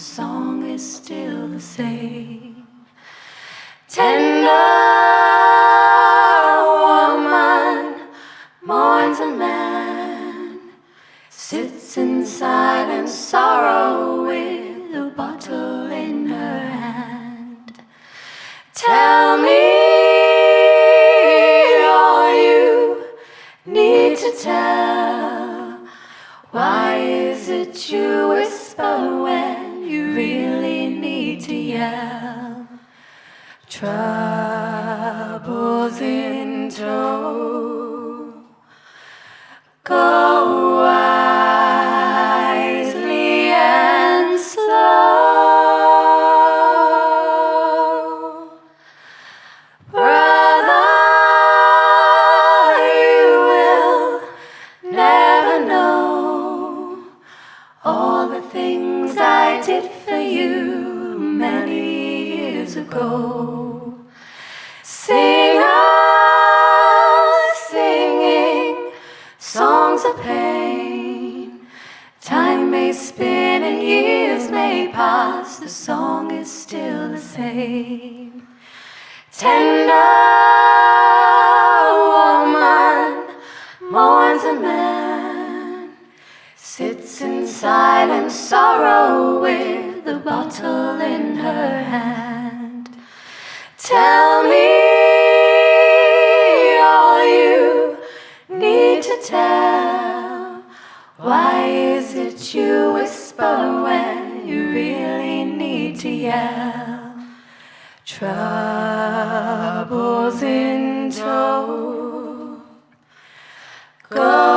song is still the same. Tender woman mourns a man, sits in silent sorrow with a bottle in her hand. Tell me all you need to tell. Why is it you whisper when you really need to yell? Troubles in tow. Go wisely and slow. Brother, you will never know all the things I did for you many years ago. Singers singing songs of pain. Time may spin and years may pass, the song is still the same. Tender woman mourns a man, sits in silent sorrow with the bottle in her hand. Tell me all you need to tell. Why is it you whisper when you really need to yell? Troubles in tow. Go